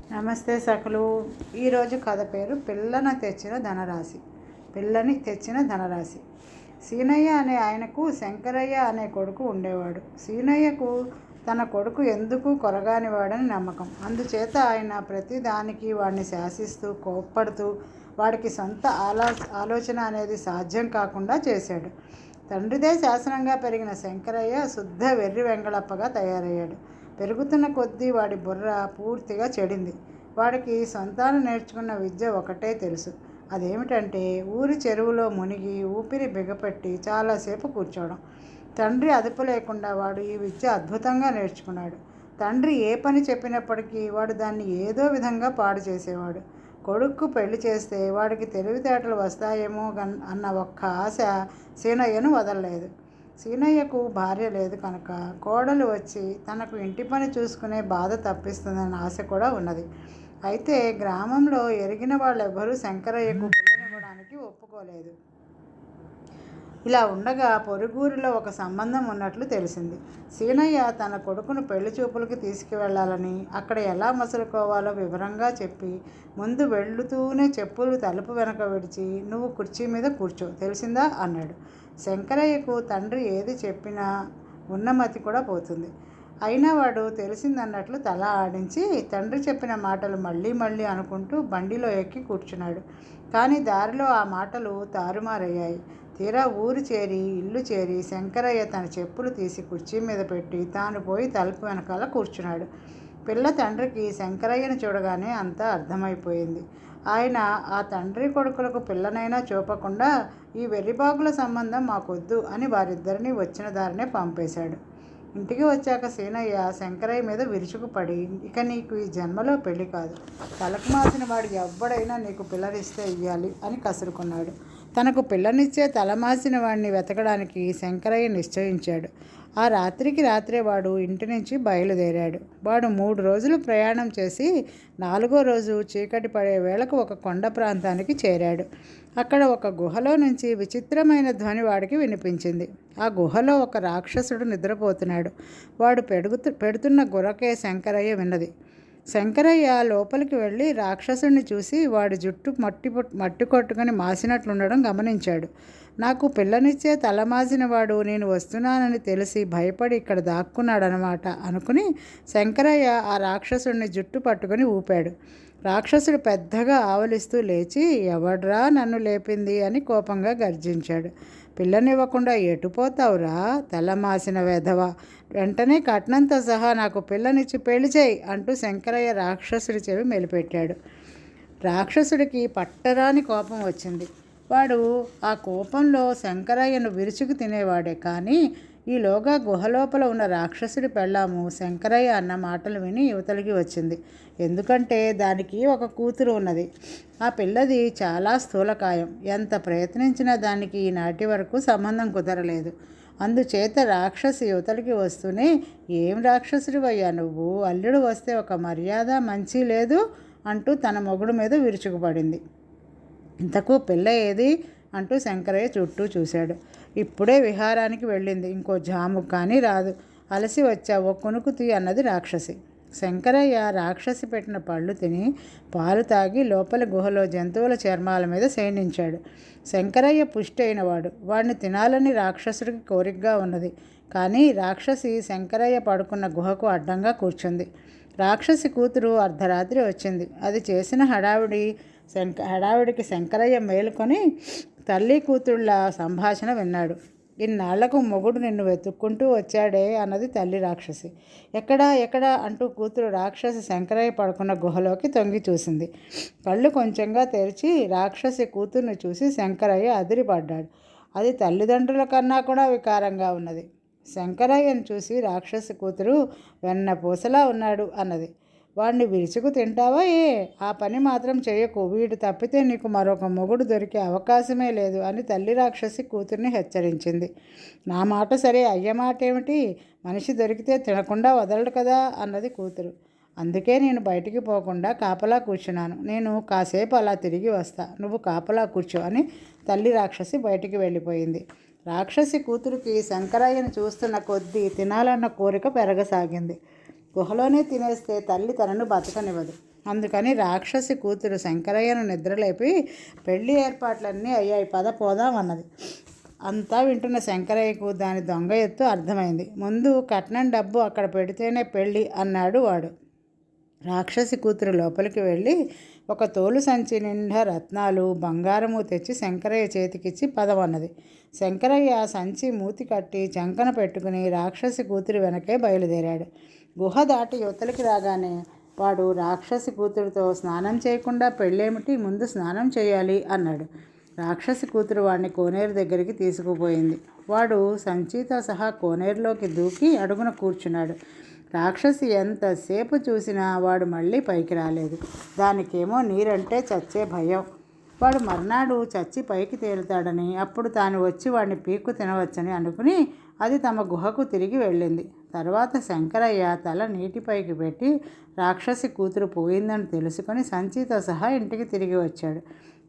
నమస్తే సకలు. ఈరోజు కథ పేరు పిల్లని తెచ్చిన ధనరాశి. సీనయ్య అనే ఆయనకు శంకరయ్య అనే కొడుకు ఉండేవాడు. సీనయ్యకు తన కొడుకు ఎందుకు కొరగానివాడని నమ్మకం. అందుచేత ఆయన ప్రతి దానికి వాడిని శాసిస్తూ కోప్పడుతూ వాడికి సొంత ఆలోచన అనేది సాధ్యం కాకుండా చేశాడు. తండ్రిదే శాసనంగా పెరిగిన శంకరయ్య శుద్ధ వెర్రి వెంగళప్పగా తయారయ్యాడు. పెరుగుతున్న కొద్దీ వాడి బుర్ర పూర్తిగా చెడింది. వాడికి సొంతాన నేర్చుకున్న విద్య ఒకటే తెలుసు. అదేమిటంటే ఊరి చెరువులో మునిగి ఊపిరి బిగపెట్టి చాలాసేపు కూర్చోవడం. తండ్రి అదుపు లేకుండా వాడు ఈ విద్య అద్భుతంగా నేర్చుకున్నాడు. తండ్రి ఏ పని చెప్పినప్పటికీ వాడు దాన్ని ఏదో విధంగా పాడు చేసేవాడు. కొడుక్కు పెళ్లి చేస్తే వాడికి తెలివితేటలు వస్తాయేమో అన్న ఒక్క ఆశ సీనయ్యను వదలలేదు. సీనయ్యకు భార్య లేదు కనుక కోడలు వచ్చి తనకు ఇంటి పని చూసుకునే బాధ తప్పిస్తుందన్న ఆశ కూడా ఉన్నది. అయితే గ్రామంలో ఎరిగిన వాళ్ళెవ్వరూ శంకరయ్యకు పిల్లనివ్వడానికి ఒప్పుకోలేదు. ఇలా ఉండగా పొరుగురిలో ఒక సంబంధం ఉన్నట్లు తెలిసింది. సీనయ్య తన కొడుకును పెళ్లి చూపులకు తీసుకువెళ్లాలని అక్కడ ఎలా మసులుకోవాలో వివరంగా చెప్పి ముందు వెళ్తూనే చెప్పులు తలుపు వెనక విడిచి "నువ్వు కుర్చీ మీద కూర్చో, తెలిసిందా?" అన్నాడు. శంకరయ్యకు తండ్రి ఏది చెప్పినా ఉన్నమతి కూడా పోతుంది. అయినా వాడు తెలిసిందన్నట్లు తల ఆడించి తండ్రి చెప్పిన మాటలు మళ్ళీ మళ్ళీ అనుకుంటూ బండిలో ఎక్కి కూర్చున్నాడు. కానీ దారిలో ఆ మాటలు తారుమారయ్యాయి. తీరా ఊరు చేరి ఇల్లు చేరి శంకరయ్య తన చెప్పులు తీసి కుర్చీ మీద పెట్టి తాను పోయి తలుపు వెనకాల కూర్చున్నాడు. పిల్ల తండ్రికి శంకరయ్యను చూడగానే అంతా అర్థమైపోయింది. ఆయన ఆ తండ్రి కొడుకులకు పిల్లనైనా చూపకుండా "ఈ వెర్రిబాగుల సంబంధం మాకొద్దు" అని వారిద్దరినీ వచ్చిన దారినే పంపేశాడు. ఇంటికి వచ్చాక సీనయ్య శంకరయ్య మీద విరుచుకుపడి "ఇక నీకు ఈ జన్మలో పెళ్లి కాదు. తలకు మాసిన వాడు ఎవ్వడైనా నీకు పిల్లనిస్తే ఇయ్యాలి" అని కసురుకున్నాడు. తనకు పిల్లనిచ్చే తలమాసిన వాడిని వెతకడానికి శంకరయ్య నిశ్చయించాడు. ఆ రాత్రికి రాత్రే వాడు ఇంటి నుంచి బయలుదేరాడు. వాడు 3 రోజులు ప్రయాణం చేసి 4వ రోజు చీకటి పడే వేళకు ఒక కొండ ప్రాంతానికి చేరాడు. అక్కడ ఒక గుహలో నుంచి విచిత్రమైన ధ్వని వాడికి వినిపించింది. ఆ గుహలో ఒక రాక్షసుడు నిద్రపోతున్నాడు. వాడు పెడుతున్న గురకే శంకరయ్య విన్నది. శంకరయ్య లోపలికి వెళ్ళి రాక్షసుడిని చూసి వాడి జుట్టు మట్టి కొట్టుకుని మాసినట్లుండడం గమనించాడు. నాకు పిల్లనిచ్చే తలమాసిన వాడు నేను వస్తున్నానని తెలిసి భయపడి ఇక్కడ దాక్కున్నాడనమాట అనుకుని శంకరయ్య ఆ రాక్షసుడిని జుట్టు పట్టుకుని ఊపాడు. రాక్షసుడు పెద్దగా ఆవలిస్తూ లేచి "ఎవడ్రా నన్ను లేపింది" అని కోపంగా గర్జించాడు. "పిల్లనివ్వకుండా ఎటుపోతావురా తలమాసిన వెధవ, వెంటనే కట్నంతో సహా నాకు పిల్లనిచ్చి పెళ్లి చేయి" అంటూ శంకరయ్య రాక్షసుడి చెవి మెలిపెట్టాడు. రాక్షసుడికి పట్టరాని కోపం వచ్చింది. వాడు ఆ కోపంలో శంకరయ్యను విరుచుకు తినేవాడే. కానీ ఈలోగా గుహలోపల ఉన్న రాక్షసుడి పెళ్ళాము శంకరయ్య అన్న మాటలు విని యువతలికి వచ్చింది. ఎందుకంటే దానికి ఒక కూతురు ఉన్నది. ఆ పిల్లది చాలా స్థూలకాయం. ఎంత ప్రయత్నించినా దానికి ఈనాటి వరకు సంబంధం కుదరలేదు. అందుచేత రాక్షసి యువతలికి వస్తూనే "ఏం రాక్షసుడివయ్యా నువ్వు? అల్లుడు వస్తే ఒక మర్యాద మంచి లేదు" అంటూ తన మొగుడు మీద విరుచుకుపడింది. ఇంతకు పిల్ల ఏది అంటూ శంకరయ్య చుట్టూ చూశాడు. ఇప్పుడే విహారానికి వెళ్ళింది, ఇంకో జాము కానీ రాదు. అలసి వచ్చావో కునుకు తీ అన్నది రాక్షసి. శంకరయ్య రాక్షసి పెట్టిన పళ్ళు తిని పాలు తాగి లోపలి గుహలో జంతువుల చర్మాల మీద శయనించాడు. శంకరయ్య పుష్టి అయినవాడు. వాడిని తినాలని రాక్షసుడికి కోరికగా ఉన్నది. కానీ రాక్షసి శంకరయ్య పడుకున్న గుహకు అడ్డంగా కూర్చుంది. రాక్షసి కూతురు అర్ధరాత్రి వచ్చింది. అది చేసిన హడావిడికి శంకరయ్య మేలుకొని తల్లి కూతుళ్ళ సంభాషణ విన్నాడు. "ఇన్నాళ్లకు మొగుడు నిన్ను వెతుక్కుంటూ వచ్చాడే" అన్నది తల్లి రాక్షసి. ఎక్కడా అంటూ కూతురు రాక్షసి శంకరయ్య పడుకున్న గుహలోకి తొంగి చూసింది. కళ్ళు కొంచెంగా తెరిచి రాక్షసి కూతుర్ని చూసి శంకరయ్య అదిరిపడ్డాడు. అది తల్లిదండ్రుల కన్నా కూడా వికారంగా ఉన్నది. శంకరయ్యను చూసి రాక్షసి కూతురు "వెన్నపూసలా ఉన్నాడు" అన్నది. "వాడిని విరుచుకు తింటావా ఆ పని మాత్రం చేయకు. వీడు తప్పితే నీకు మరొక మొగుడు దొరికే అవకాశమే లేదు" అని తల్లి రాక్షసి కూతుర్ని హెచ్చరించింది. "నా మాట సరే, అయ్య మాట ఏమిటి? మనిషి దొరికితే తినకుండా వదలడు కదా" అన్నది కూతురు. "అందుకే నేను బయటికి పోకుండా కాపలా కూర్చున్నాను. నేను కాసేపు అలా తిరిగి వస్తా, నువ్వు కాపలా కూర్చో" అని తల్లి రాక్షసి బయటికి వెళ్ళిపోయింది. రాక్షసి కూతురికి శంకరయ్యను చూస్తున్న కొద్దీ తినాలన్న కోరిక పెరగసాగింది. గుహలోనే తినేస్తే తల్లి తనను బతకనివ్వదు. అందుకని రాక్షసి కూతురు శంకరయ్యను నిద్రలేపి పెళ్లి ఏర్పాట్లన్నీ అయ్యాయి, పద పోదాం అన్నది. అంతా వింటున్న శంకరయ్యకు దాని దొంగ ఎత్తు అర్థమైంది. ముందు కట్నం డబ్బు అక్కడ పెడితేనే పెళ్ళి అన్నాడు వాడు. రాక్షసి కూతురు లోపలికి వెళ్ళి ఒక తోలు సంచి నిండా రత్నాలు బంగారము తెచ్చి శంకరయ్య చేతికిచ్చి పదవన్నది. శంకరయ్య సంచి మూతి కట్టి చంకన పెట్టుకుని రాక్షసి కూతురు వెనకే బయలుదేరాడు. గుహ దాటి యువతలకి రాగానే వాడు రాక్షసి కూతురుతో స్నానం చేయకుండా పెళ్ళేమిటి, ముందు స్నానం చేయాలి అన్నాడు. రాక్షసి కూతురు వాడిని కోనేరు దగ్గరికి తీసుకుపోయింది. వాడు సంచితో సహా కోనేరులోకి దూకి అడుగున కూర్చున్నాడు. రాక్షసి ఎంతసేపు చూసినా వాడు మళ్ళీ పైకి రాలేదు. దానికేమో నీరంటే చచ్చే భయం. వాడు మర్నాడు చచ్చి పైకి తేలుతాడని, అప్పుడు తాను వచ్చి వాడిని పీక్కు తినవచ్చని అనుకుని అది తమ గుహకు తిరిగి వెళ్ళింది. తర్వాత శంకరయ్య తల నీటిపైకి పెట్టి రాక్షసి కూతురు పోయిందని తెలుసుకొని సంచితో సహా ఇంటికి తిరిగి వచ్చాడు.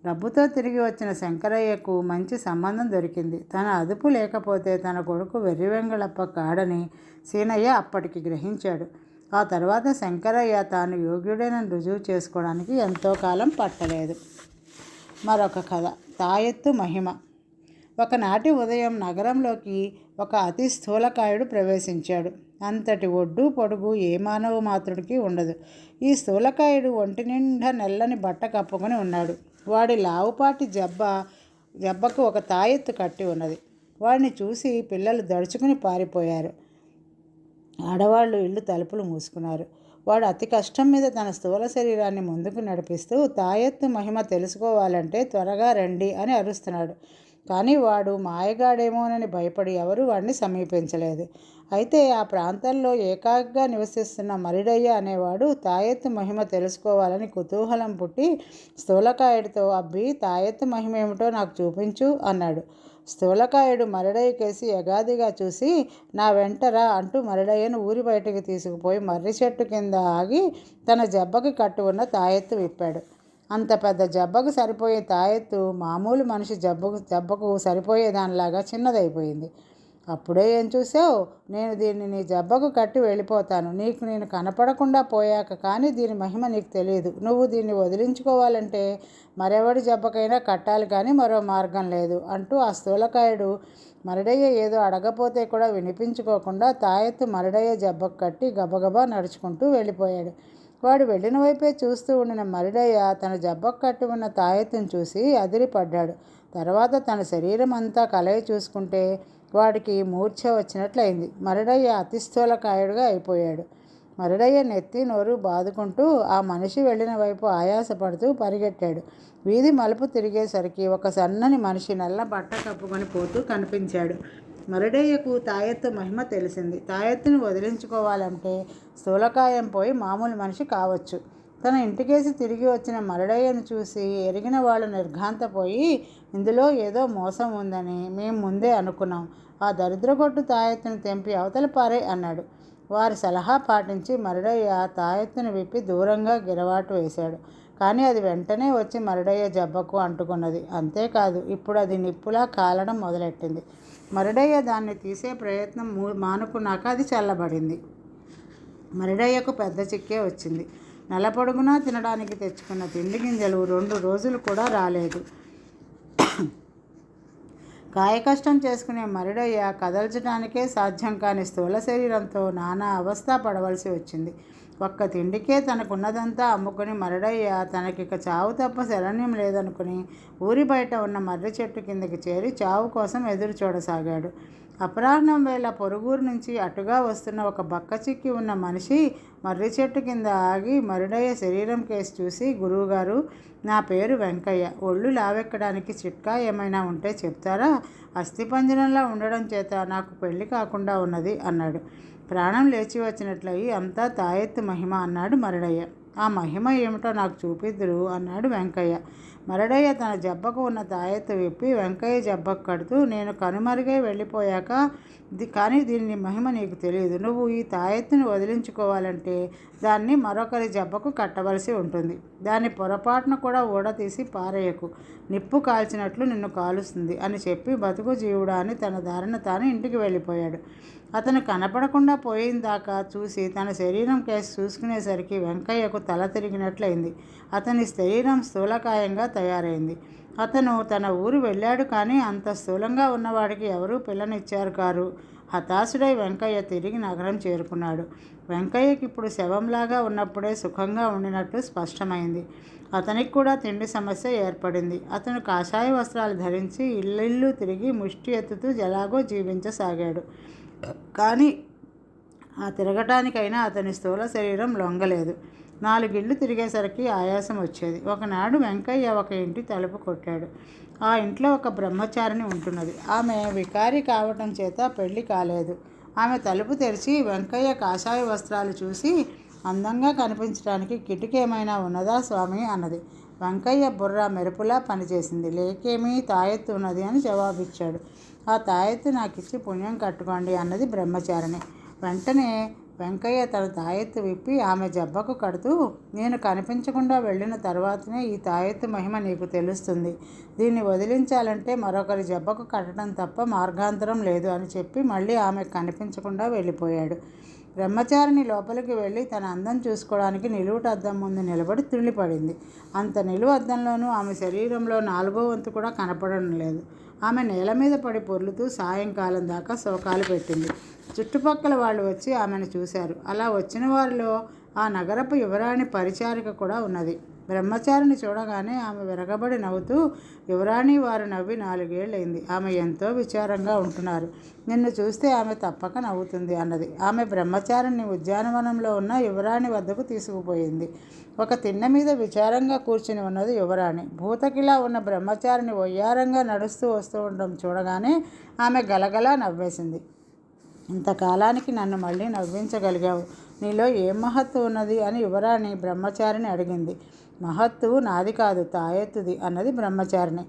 డబ్బుతో తిరిగి వచ్చిన శంకరయ్యకు మంచి సంబంధం దొరికింది. తన అదుపు లేకపోతే తన కొడుకు వెర్రివెంగళప్ప కాడని సీనయ్య అప్పటికి గ్రహించాడు. ఆ తర్వాత శంకరయ్య తాను యోగ్యుడేనని రుజువు చేసుకోవడానికి ఎంతో కాలం పట్టలేదు. మరొక కథ, తాయెత్తు మహిమ. ఒకనాటి ఉదయం నగరంలోకి ఒక అతి స్థూలకాయుడు ప్రవేశించాడు. అంతటి ఒడ్డు పొడుగు ఏ మానవ మాత్రుడికి ఉండదు. ఈ స్థూలకాయుడు ఒంటి నిండా నల్లని బట్ట కప్పుకొని ఉన్నాడు. వాడి లావుపాటి జబ్బకు ఒక తాయెత్తు కట్టి ఉన్నది. వాడిని చూసి పిల్లలు దడుచుకుని పారిపోయారు. ఆడవాళ్ళు ఇళ్ళు తలుపులు మూసుకున్నారు. వాడు అతి కష్టం మీద తన స్థూల శరీరాన్ని ముందుకు నడిపిస్తూ తాయెత్తు మహిమ తెలుసుకోవాలంటే త్వరగా రండి అని అరుస్తున్నాడు. కానీ వాడు మాయగాడేమోనని భయపడి ఎవరూ వాడిని సమీపించలేదు. అయితే ఆ ప్రాంతంలో ఏకాగ్గా నివసిస్తున్న మరిడయ్య అనేవాడు తాయెత్తు మహిమ తెలుసుకోవాలని కుతూహలం పుట్టి స్థూలకాయుడితో, అబ్బి తాయెత్తు మహిమ ఏమిటో నాకు చూపించు అన్నాడు. స్థూలకాయుడు మరిడయ్య కేసి యగాదిగా చూసి, నా వెంటరా అంటూ మరిడయ్యను ఊరి బయటకు తీసుకుపోయి మర్రి చెట్టు కింద ఆగి తన జబ్బకి కట్టు ఉన్న తాయెత్తు విప్పాడు. అంత పెద్ద జబ్బకు సరిపోయే తాయెత్తు మామూలు మనిషి జబ్బకు సరిపోయేదానిలాగా చిన్నదైపోయింది. అప్పుడే ఏం చూసావు, నేను దీన్ని నీ జబ్బకు కట్టి వెళ్ళిపోతాను. నీకు నేను కనపడకుండా పోయాక కానీ దీని మహిమ నీకు తెలియదు. నువ్వు దీన్ని వదిలించుకోవాలంటే మరెవడి జబ్బకైనా కట్టాలి, కానీ మరో మార్గం లేదు అంటూ ఆ స్థూలకాయుడు మరిడయ్య ఏదో అడగపోతే కూడా వినిపించుకోకుండా తాయెత్తు మరిడయ్య జబ్బకు కట్టి గబగబా నడుచుకుంటూ వెళ్ళిపోయాడు. వాడు వెళ్ళిన వైపే చూస్తూ ఉండిన మరిడయ్య తన జబ్బకు కట్టి ఉన్న తాయెత్తును చూసి అదిరిపడ్డాడు. తర్వాత తన శరీరం అంతా కలయి చూసుకుంటే వాడికి మూర్ఛ వచ్చినట్లయింది. మరిడయ్య అతి స్థూలకాయుడుగా అయిపోయాడు. మరిడయ్య నెత్తి నోరు బాదుకుంటూ ఆ మనిషి వెళ్ళిన వైపు ఆయాసపడుతూ పరిగెట్టాడు. వీధి మలుపు తిరిగేసరికి ఒక సన్నని మనిషి నల్ల బట్ట కప్పుకొని పోతూ కనిపించాడు. మరిడయ్యకు తాయెత్తు మహిమ తెలిసింది. తాయెత్తును వదిలించుకోవాలంటే స్థూలకాయం పోయి మామూలు మనిషి కావచ్చు. తన ఇంటికేసి తిరిగి వచ్చిన మరిడయ్యను చూసి ఎరిగిన వాళ్ళు నిర్ఘాంతపోయి, ఇందులో ఏదో మోసం ఉందని మేము ముందే అనుకున్నాం. ఆ దరిద్రగొట్టు తాయెత్తును తెంపి అవతల పారే అన్నాడు. వారి సలహా పాటించి మరిడయ్య తాయెత్తును విప్పి దూరంగా గిరవాటు వేశాడు. కానీ అది వెంటనే వచ్చి మరిడయ్య జబ్బకు అంటుకున్నది. అంతేకాదు, ఇప్పుడు అది నిప్పులా కాలడం మొదలెట్టింది. మరిడయ్య దాన్ని తీసే ప్రయత్నం మానుకున్నాక అది చల్లబడింది. మరిడయ్యకు పెద్ద చిక్కే వచ్చింది. నెలపొడుగునా తినడానికి తెచ్చుకున్న తిండి గింజలు 2 రోజులు కూడా రాలేదు. కాయకష్టం చేసుకునే మరిడయ్య కదల్చడానికే సాధ్యం కాని స్థూల శరీరంతో నానా అవస్థ పడవలసి వచ్చింది. ఒక్క తిండికే తనకున్నదంతా అమ్ముకుని మరిడయ్య తనకిక చావు తప్ప శరణ్యం లేదనుకుని ఊరి బయట ఉన్న మర్రి చెట్టు కిందకి చేరి చావు కోసం ఎదురు చూడసాగాడు. అపరాహ్నం వేళ పొరుగురు నుంచి అటుగా వస్తున్న ఒక బక్క చిక్కి ఉన్న మనిషి మర్రి చెట్టు కింద ఆగి మరిడయ్య శరీరం కేసి చూసి, గురువుగారు, నా పేరు వెంకయ్య. ఒళ్ళు లావెక్కడానికి చిట్కా ఏమైనా ఉంటే చెప్తారా? అస్థిపంజరంలా ఉండడం చేత నాకు పెళ్లి కాకుండా ఉన్నది అన్నాడు. ప్రాణం లేచి వచ్చినట్లయి, అంతా తాయెత్తు మహిమ అన్నాడు మరిడయ్య. ఆ మహిమ ఏమిటో నాకు చూపిద్దురు అన్నాడు వెంకయ్య. మరిడయ్య తన జబ్బకు ఉన్న తాయెత్తు విప్పి వెంకయ్య జబ్బకు కడుతూ, నేను కనుమరుగై వెళ్ళిపోయాక కానీ దీని మహిమ నీకు తెలియదు. నువ్వు ఈ తాయెత్తును వదిలించుకోవాలంటే దాన్ని మరొకరి జబ్బకు కట్టవలసి ఉంటుంది. దాన్ని పొరపాటున కూడా ఊడతీసి పారేయకు, నిప్పు కాల్చినట్లు నిన్ను కాలుస్తుంది అని చెప్పి బతుకు జీవుడా అని తన దారిన తాను ఇంటికి వెళ్ళిపోయాడు. అతను కనపడకుండా పోయిందాకా చూసి తన శరీరం కేసి చూసుకునేసరికి వెంకయ్యకు తల తిరిగినట్లయింది. అతని శరీరం స్థూలకాయంగా తయారైంది. అతను తన ఊరు వెళ్ళాడు, కానీ అంత స్థూలంగా ఉన్నవాడికి ఎవరూ పిల్లనిచ్చారు కారు. హతాశుడై వెంకయ్య తిరిగి నగరం చేరుకున్నాడు. వెంకయ్యకి ఇప్పుడు శవంలాగా ఉన్నప్పుడే సుఖంగా ఉండినట్లు స్పష్టమైంది. అతనికి కూడా తిండి సమస్య ఏర్పడింది. అతను కాషాయ వస్త్రాలు ధరించి ఇల్లు తిరిగి ముష్టి ఎత్తుతూ ఎలాగో జీవించసాగాడు. కానీ ఆ తిరగటానికైనా అతని స్థూల శరీరం లొంగలేదు. 4 ఇళ్ళు తిరిగేసరికి ఆయాసం వచ్చేది. ఒకనాడు వెంకయ్య ఒక ఇంటి తలుపు కొట్టాడు. ఆ ఇంట్లో ఒక బ్రహ్మచారిణి ఉంటున్నది. ఆమె వికారి కావటం చేత పెళ్లి కాలేదు. ఆమె తలుపు తెరిచి వెంకయ్య కాషాయ వస్త్రాలు చూసి, అందంగా కనిపించడానికి కిటికీ ఏమైనా ఉన్నదా స్వామి అన్నది. వెంకయ్య బుర్ర మెరుపులా పనిచేసింది. లేకేమీ, తాయెత్తు ఉన్నది అని జవాబిచ్చాడు. ఆ తాయెత్తు నాకిచ్చి పుణ్యం కట్టుకోండి అన్నది బ్రహ్మచారిణి. వెంటనే వెంకయ్య తన తాయెత్తు విప్పి ఆమె జబ్బకు కడుతూ, నేను కనిపించకుండా వెళ్ళిన తర్వాతనే ఈ తాయెత్తు మహిమ నీకు తెలుస్తుంది. దీన్ని వదిలించాలంటే మరొకరి జబ్బకు కట్టడం తప్ప మార్గాంతరం లేదు అని చెప్పి మళ్ళీ ఆమె కనిపించకుండా వెళ్ళిపోయాడు. బ్రహ్మచారిణి లోపలికి వెళ్ళి తన అందం చూసుకోవడానికి నిలువుట అద్దం ముందు నిలబడి తుళ్ళిపడింది. అంత నిలువు అద్దంలోనూ ఆమె శరీరంలో 4వ వంతు కూడా కనపడడం లేదు. ఆమె నేల మీద పడి పొర్లుతూ సాయంకాలం దాకా శోకాలు పెట్టింది. చుట్టుపక్కల వాళ్ళు వచ్చి ఆమెను చూశారు. అలా వచ్చిన వారిలో ఆ నగరపు యువరాణి పరిచారిక కూడా ఉన్నది. బ్రహ్మచారిని చూడగానే ఆమె విరగబడి నవ్వుతూ, యువరాణి వారు నవ్వి 4 ఏళ్ళైంది. ఆమె ఎంతో విచారంగా ఉంటున్నారు. నిన్ను చూస్తే ఆమె తప్పక నవ్వుతుంది అన్నది. ఆమె బ్రహ్మచారిని ఉద్యానవనంలో ఉన్న యువరాణి వద్దకు తీసుకుపోయింది. ఒక తిన్న మీద విచారంగా కూర్చుని ఉన్నది యువరాణి. భూతకిలా ఉన్న బ్రహ్మచారిని వయ్యారంగా నడుస్తూ వస్తూ ఉండడం చూడగానే ఆమె గలగలా నవ్వేసింది. ఇంతకాలానికి నన్ను మళ్ళీ నవ్వించగలిగావు. నీలో ఏం మహత్తు ఉన్నది అని యువరాణి బ్రహ్మచారిని అడిగింది. మహత్తు నాది కాదు, తాయెత్తుది అన్నది బ్రహ్మచారిని.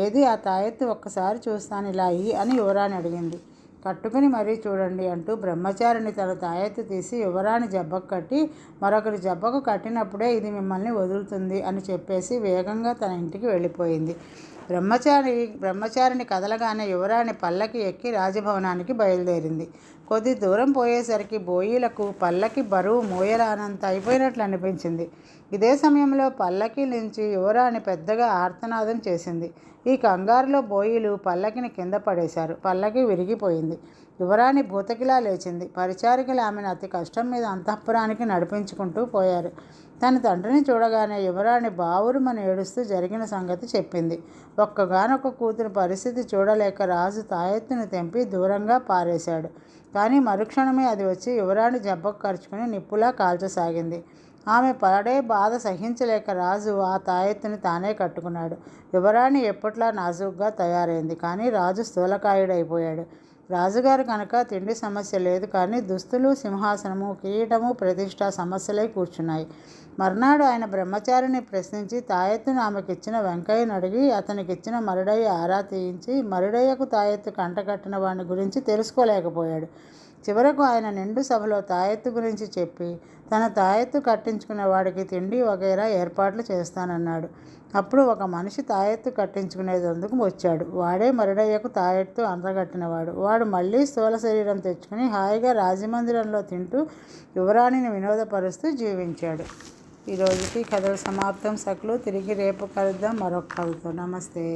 ఏది ఆ తాయెత్తు, ఒక్కసారి చూస్తాను ఇలా అయ్యి అని యువరాణి అడిగింది. కట్టుకుని మరీ చూడండి అంటూ బ్రహ్మచారిని తన తాయెత్తు తీసి యువరాణి జబ్బకు కట్టి, మరొకరి జబ్బకు కట్టినప్పుడే ఇది మిమ్మల్ని వదులుతుంది అని చెప్పేసి వేగంగా తన ఇంటికి వెళ్ళిపోయింది. బ్రహ్మచారిని కదలగానే యువరాణి పల్లకి ఎక్కి రాజభవనానికి బయలుదేరింది. కొద్ది దూరం పోయేసరికి బోయీలకు పల్లకి బరువు మోయరానంత అయిపోయినట్లు అనిపించింది. ఇదే సమయంలో పల్లకి నుంచి యువరాణి పెద్దగా ఆర్తనాదం చేసింది. ఈ కంగారులో బోయీలు పల్లకిని కింద పడేశారు. పల్లకి విరిగిపోయింది. యువరాణి భూతకిలా లేచింది. పరిచారికలు ఆమెను అతి కష్టం మీద అంతఃపురానికి నడిపించుకుంటూ పోయారు. తన తండ్రిని చూడగానే యువరాణి బావురుమని ఏడుస్తూ జరిగిన సంగతి చెప్పింది. ఒక్కగానొక్క కూతురు పరిస్థితి చూడలేక రాజు తాయెత్తును తెంపి దూరంగా పారేశాడు. కానీ మరుక్షణమే అది వచ్చి యువరాణి జబ్బకు ఖర్చుకుని నిప్పులా కాల్చసాగింది. ఆమె పడే బాధ సహించలేక రాజు ఆ తాయెత్తుని తానే కట్టుకున్నాడు. యువరాణి ఎప్పట్లా నాజూగ్గా తయారైంది. కానీ రాజు స్థూలకాయుడైపోయాడు. రాజుగారు కనుక తిండి సమస్య లేదు, కానీ దుస్తులు, సింహాసనము, కిరీటము, ప్రతిష్ట సమస్యలై కూర్చున్నాయి. మర్నాడు ఆయన బ్రహ్మచారిని ప్రశ్నించి తాయెత్తును ఆమెకిచ్చిన వెంకయ్యను అడిగి అతనికిచ్చిన మరుడయ్య ఆరా తీయించి మరుడయ్యకు తాయెత్తు కంటకట్టిన వాడిని గురించి తెలుసుకోలేకపోయాడు. చివరకు ఆయన నిండు సభలో తాయెత్తు గురించి చెప్పి తన తాయెత్తు కట్టించుకునే వాడికి తిండి వగైరా ఏర్పాట్లు చేస్తానన్నాడు. అప్పుడు ఒక మనిషి తాయెత్తు కట్టించుకునేందుకు వచ్చాడు. వాడే మరుడయ్యకు తాయెత్తు అందగట్టినవాడు. వాడు మళ్ళీ స్థూల శరీరం తెచ్చుకుని హాయిగా రాజమందిరంలో తింటూ యువరాణిని వినోదపరుస్తూ జీవించాడు. ఈరోజుకి కథలు సమాప్తం. సకులు తిరిగి రేపు కలుద్దాం మరొక కథతో. నమస్తే.